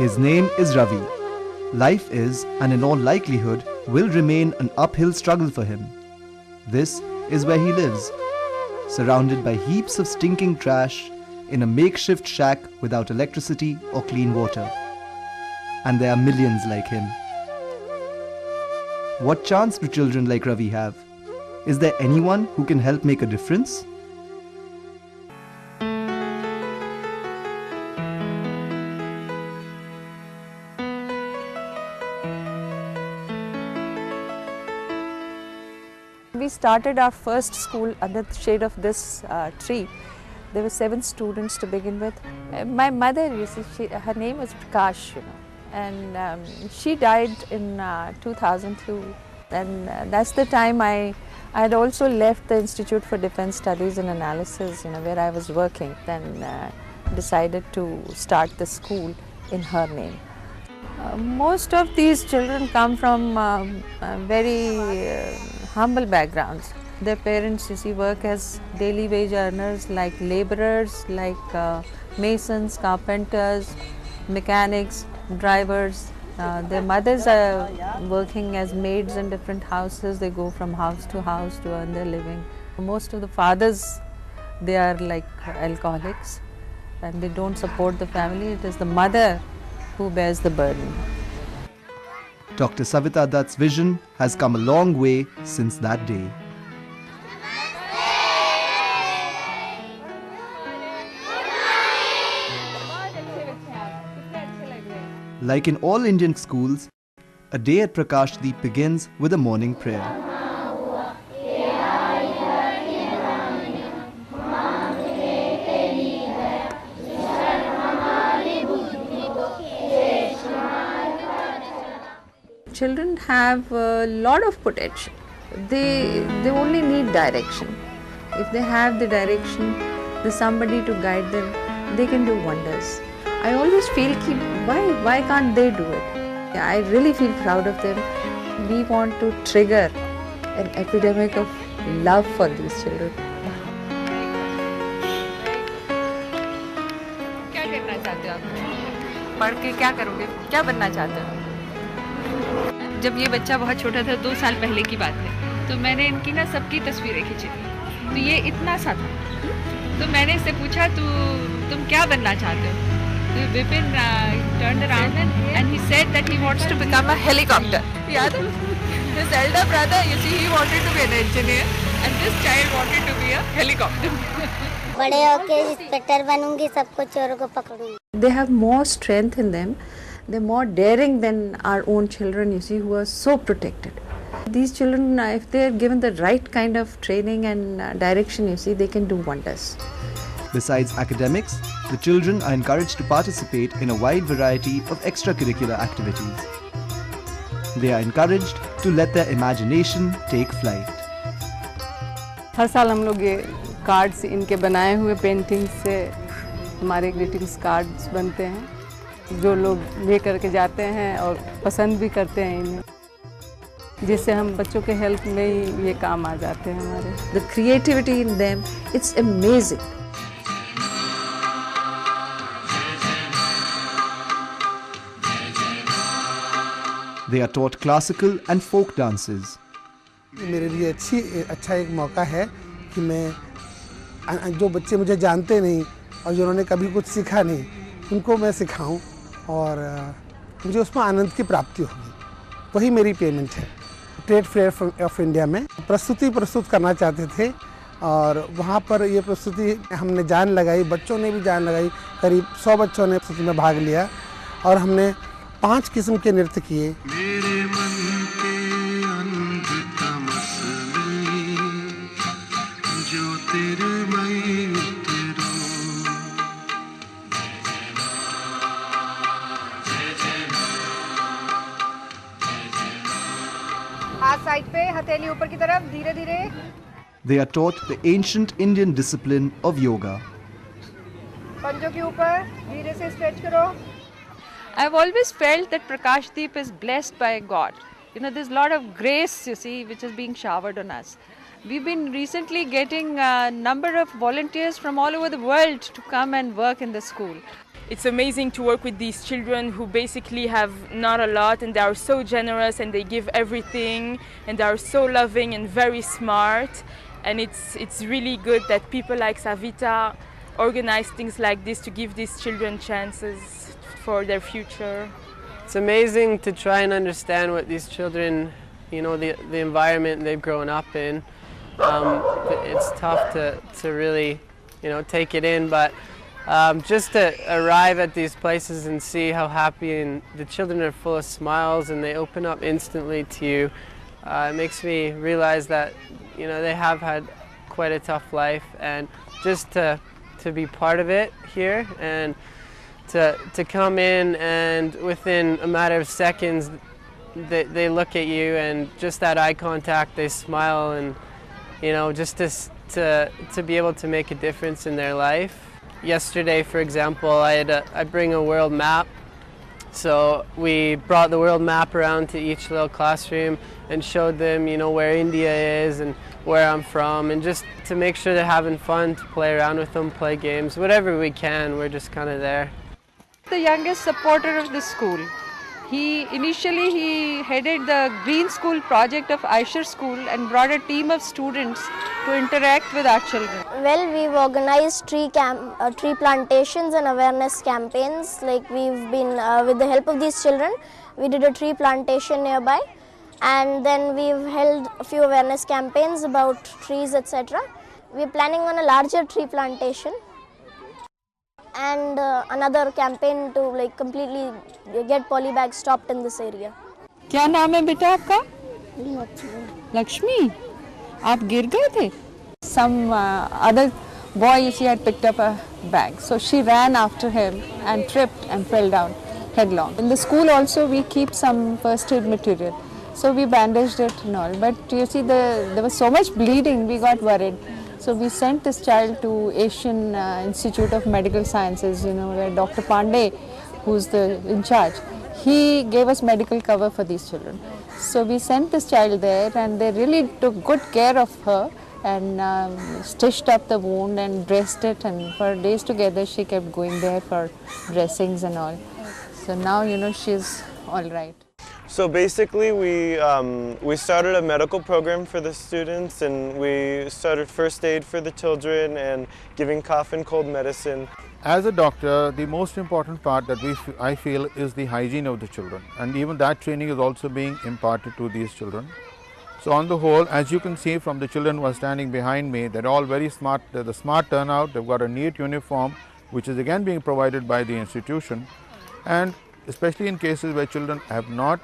His name is Ravi. Life is, and in all likelihood, will remain an uphill struggle for him. This is where he lives, surrounded by heaps of stinking trash in a makeshift shack without electricity or clean water. And there are millions like him. What chance do children like Ravi have? Is there anyone who can help make a difference? We started our first school under the shade of this tree. There were 7 students to begin with. My mother, you see, her name was Prakash, and she died in 2002. And that's the time I had also left the Institute for Defence Studies and Analysis, where I was working. Then decided to start the school in her name. Most of these children come from very humble backgrounds. Their parents, you see, work as daily wage earners, like laborers, like masons, carpenters, mechanics, drivers. Their mothers are working as maids in different houses. They go from house to house to earn their living. Most of the fathers, they are like alcoholics and they don't support the family. It is the mother who bears the burden. Dr. Savita Dutt's vision has come a long way since that day. Like in all Indian schools, a day at Prakash Deep begins with a morning prayer. Children have a lot of potential. They only need direction. If they have the direction, there's somebody to guide them, they can do wonders. I always feel why can't they do it? I really feel proud of them. We want to trigger an epidemic of love for these children. क्या करना चाहते हो आप? पढ़ के क्या करोगे? क्या बनना चाहते हो? जब ये बच्चा बहुत छोटा था, 2 साल पहले की बात है, तो मैंने इनकी ना सबकी तस्वीरें खींची थी। तो ये इतना सा था, तो मैंने इससे पूछा तुम क्या बनना चाहते हो? तो Vipin turned around and he said that he wants to become a helicopter. Yeah, his elder brother, you see, he wanted to be an engineer and this child wanted to be a helicopter. बड़े होके inspector बनूंगी, सबको चोरों को पकड़ूंगी. They have more strength in them. They're more daring than our own children, you see, who are so protected. These children, if they're given the right kind of training and direction, you see, they can do wonders. Besides academics, the children are encouraged to participate in a wide variety of extracurricular activities. They are encouraged to let their imagination take flight. हर साल हम लोग ये cards इनके बनाए हुए painting से हमारे greetings cards बनते हैं, जो लोग ले करके जाते हैं और पसंद भी करते हैं इन्हें, जिससे हम बच्चों के हेल्प में ही ये काम आ जाते हैं हमारे. The creativity in them, it's amazing. They are taught classical and folk dances. मेरे लिए अच्छा एक मौका है कि मैं जो बच्चे मुझे जानते नहीं और जिन्होंने कभी कुछ सीखा नहीं, उनको मैं सिखाऊं और मुझे उसमें आनंद की प्राप्ति होगी. वही मेरी पेमेंट है. ट्रेड फेयर ऑफ इंडिया में प्रस्तुत करना चाहते थे और वहाँ पर ये प्रस्तुति हमने जान लगाई, बच्चों ने भी जान लगाई. करीब 100 बच्चों ने प्रस्तुति में भाग लिया और हमने 5 किस्म के नृत्य किए. हाथ साइड पे, हथेली ऊपर की तरफ, धीरे धीरे. They are taught the ancient Indian discipline of yoga. पंजों के ऊपर धीरे से स्ट्रेच करो. I've always felt that Prakash Deep is blessed by God. There's a lot of grace, you see, which is being showered on us. We've been recently getting a number of volunteers from all over the world to come and work in the school. it's amazing to work with these children who basically have not a lot, and they are so generous and they give everything, and they are so loving and very smart. And it's really good that people like Savita organize things like this to give these children chances for their future. It's amazing to try and understand what these children, you know, the environment they've grown up in. It's tough to really, you know, take it in, but just to arrive at these places and see how happy, and the children are full of smiles and they open up instantly to you, it makes me realize that, you know, they have had quite a tough life, and just to be part of it here, and to come in, and within a matter of seconds they look at you, and just that eye contact, they smile, and, you know, just to be able to make a difference in their life. Yesterday, for example, I bring a world map. So we brought the world map around to each little classroom and showed them, you know, where India is and where I'm from, and just to make sure they're having fun, to play around with them, play games, whatever we can, we're just kind of there. The youngest supporter of the school. Initially he headed the Green School project of Aishar School and brought a team of students to interact with our children. Well, we've organized tree plantations and awareness campaigns. Like we've been, with the help of these children, we did a tree plantation nearby, and then we've held a few awareness campaigns about trees, etc. We're planning on a larger tree plantation and another campaign to like completely get polybags stopped in this area. क्या नाम है बेटा आपका? लक्ष्मी. आप गिर गए थे? Some other boy, she had picked up a bag, so she ran after him and tripped and fell down headlong. In the school also we keep some first aid material, so we bandaged it and all. But you see, there was so much bleeding, we got worried. So we sent this child to Asian Institute of Medical Sciences, you know, where Dr. Pandey, who's in charge, he gave us medical cover for these children. So we sent this child there, and they really took good care of her and stitched up the wound and dressed it, and for days together she kept going there for dressings and all. So now, you know, she's all right. So basically we started a medical program for the students, and we started first aid for the children and giving cough and cold medicine. As a doctor, the most important part that I feel is the hygiene of the children, and even that training is also being imparted to these children. So on the whole, as you can see from the children who are standing behind me, they're all very smart. They're the smart turnout. They've got a neat uniform, which is again being provided by the institution. And especially in cases where children have not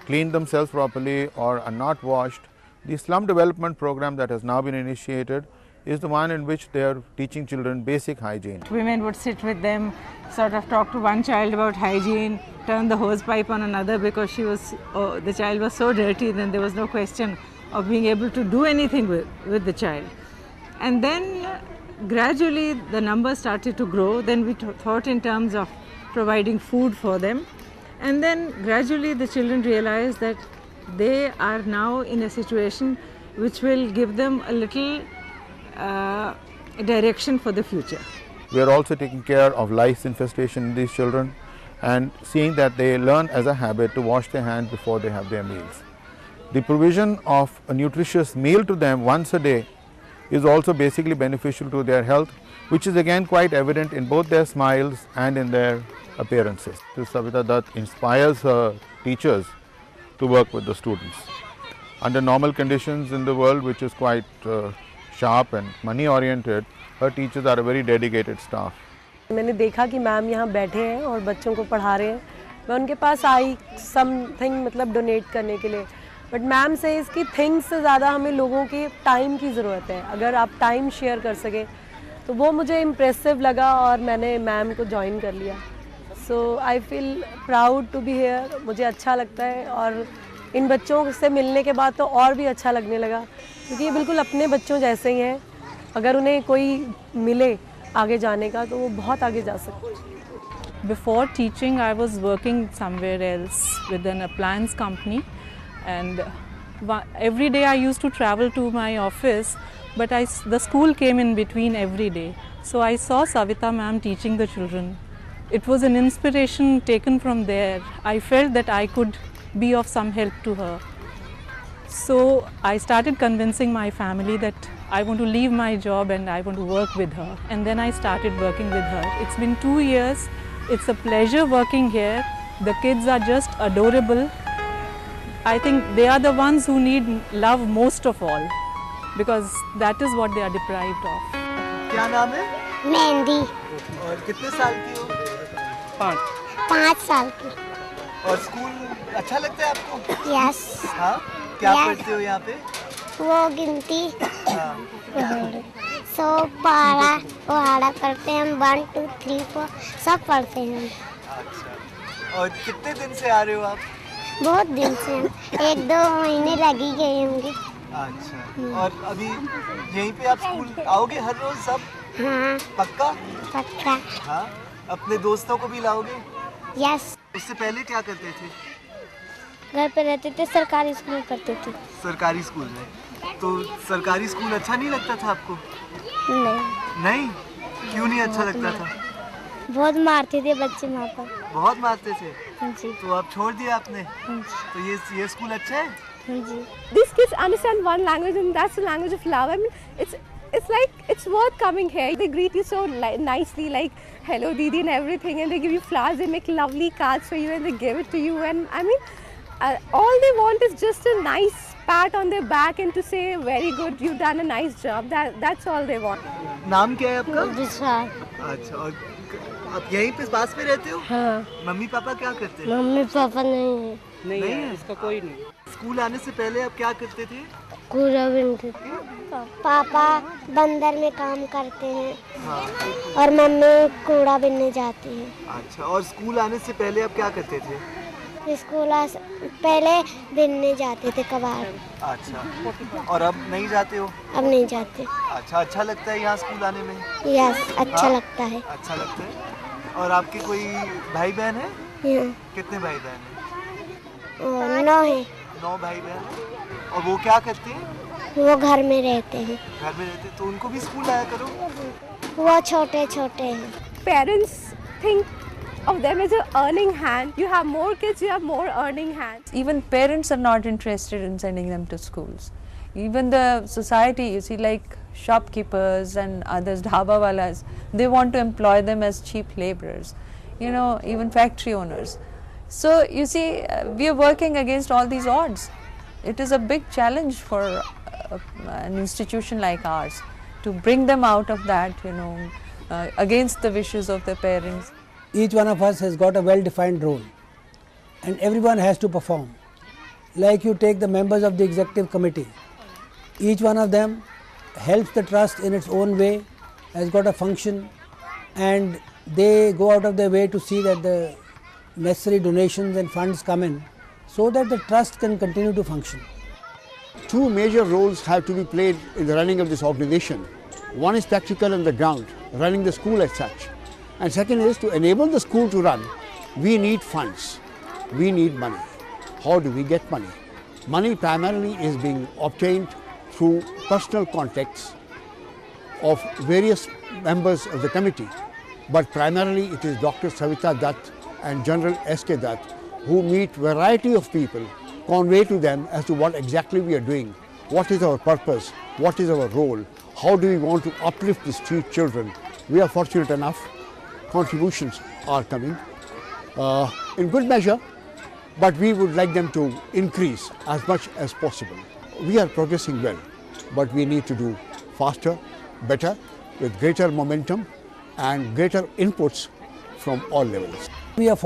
cleaned themselves properly or are not washed, the slum development program that has now been initiated is the one in which they are teaching children basic hygiene. Women would sit with them, sort of talk to one child about hygiene, turn the hose pipe on another because the child was so dirty, then there was no question of being able to do anything with the child. And then gradually the numbers started to grow. Then we thought in terms of providing food for them. And then gradually the children realized that they are now in a situation which will give them a little direction for the future. We are also taking care of lice infestation in these children and seeing that they learn as a habit to wash their hands before they have their meals. The provision of a nutritious meal to them once a day is also basically beneficial to their health, which is again quite evident in both their smiles and in their appearances. Savita Dutt inspires her teachers to work with the students. Under normal conditions in the world, which is quite sharp and money oriented, her teachers are a very dedicated staff. मैंने देखा कि ma'am यहाँ बैठे हैं और बच्चों को पढ़ा रहे हैं. मैं उनके पास आई समथिंग मतलब डोनेट करने के लिए, बट मैम से इसकी थिंग्स से ज़्यादा हमें लोगों के टाइम की ज़रूरत है. अगर आप टाइम शेयर कर सकें तो वो मुझे इम्प्रेसिव लगा और मैंने मैम को ज्वाइन कर लिया. So I feel proud to be here. मुझे अच्छा लगता है और इन बच्चों से मिलने के बाद तो और भी अच्छा लगने लगा, क्योंकि ये बिल्कुल अपने बच्चों जैसे ही हैं. अगर उन्हें कोई मिले आगे जाने का तो वो बहुत आगे जा सकते हैं. Before teaching, I was working somewhere else with an appliance company, and every day I used to travel to my office, but the school came in between every day. So I saw Savita ma'am teaching the children, it was an inspiration taken from there. I felt that I could be of some help to her. So I started convincing my family that I want to leave my job and I want to work with her. And then I started working with her. It's been 2 years. It's a pleasure working here. The kids are just adorable. I think they are the ones who need love most of all, because that is what they are deprived of. क्या नाम है? मेहंदी। और कितने साल की हो? 5 साल की। और स्कूल अच्छा लगता है आपको? यस। हाँ? क्या पढ़ते हो यहाँ पे? वो गिनती। सो पढ़ा करते हैं हम 1 2 3 4 सब पढ़ते हैं। अच्छा। और कितने दिन से आ रहे हो आप? बहुत दिन से 1-2 महीने लग ही गए होंगे। अच्छा। और अभी यहीं पे आप स्कूल आओगे हर रोज सब? हाँ। पक्का? पक्का। हाँ। अपने दोस्तों को भी लाओगे? यस। उससे पहले क्या करते थे? घर पे रहते थे, सरकारी स्कूल में पढ़ते थे। सरकारी स्कूल में? तो सरकारी स्कूल अच्छा नहीं लगता था आपको? नहीं। नहीं? क्यों नहीं अच्छा लगता था? बहुत मारते थे बच्चे वहाँ पर। बहुत मारते थे? हाँ जी। तो आप छोड़ दिया आपने? हाँ जी। तो ये स्कूल अच्छा है? हाँ जी। These kids understand one language and that's the language of love. I mean, it's like it's worth coming here. They greet you so nicely, like hello Didi and everything, and they give you flowers. They make lovely cards for you and they give it to you. And I mean, all they want is just a nice pat on their back and to say very good, you've done a nice job. That's all they want. नाम क्या है आपका? विशाल। अच्छा। और आप यहीं पे पास में रहते हो? हाँ। मम्मी पापा क्या करते हैं? मम्मी पापा नहीं है। नहीं है इसका कोई नहीं। स्कूल आने से पहले आप क्या करते थे? कूड़ा बीनते थे। पापा बंदर में काम करते हैं। हाँ। और मम्मी कूड़ा बीनने जाती है। अच्छा। और स्कूल आने से पहले आप क्या करते थे? स्कूल पहले बीनने जाते थे कबाड़। अच्छा। और अब नहीं जाते हो? अब नहीं जाते। अच्छा लगता है यहाँ स्कूल आने में? यस, अच्छा लगता है। अच्छा लगता है। और आपके कोई भाई बहन है? कितने भाई बहन है? 9 है। 9 भाई बहन। और वो क्या करते हैं? वो घर में रहते हैं। घर में रहते हैं, तो उनको भी स्कूल आया करो। वो छोटे हैं। Parents think of them as an earning hand. You have more kids, you have more earning hands. Even parents are not interested in sending them to schools. Even the society, you see, like shopkeepers and others, dhaba walas, they want to employ them as cheap laborers. You know, even factory owners. So you see, we are working against all these odds. It is a big challenge for an institution like ours to bring them out of that, you know, against the wishes of their parents. Each one of us has got a well-defined role and everyone has to perform. Like you take the members of the executive committee, each one of them helps the trust in its own way, has got a function, and they go out of their way to see that the necessary donations and funds come in so that the trust can continue to function. Two major roles have to be played in the running of this organization. One is practical on the ground, running the school as such. And second is to enable the school to run, we need funds, we need money. How do we get money? Money primarily is being obtained through personal contacts of various members of the committee, but primarily it is Dr. Savita Dutt and General S.K. Dutt who meet variety of people, convey to them as to what exactly we are doing, what is our purpose, what is our role, how do we want to uplift the street children. We are fortunate enough, contributions are coming in good measure, but we would like them to increase as much as possible. We are progressing well, but we need to do faster, better, with greater momentum and greater inputs from all levels. We are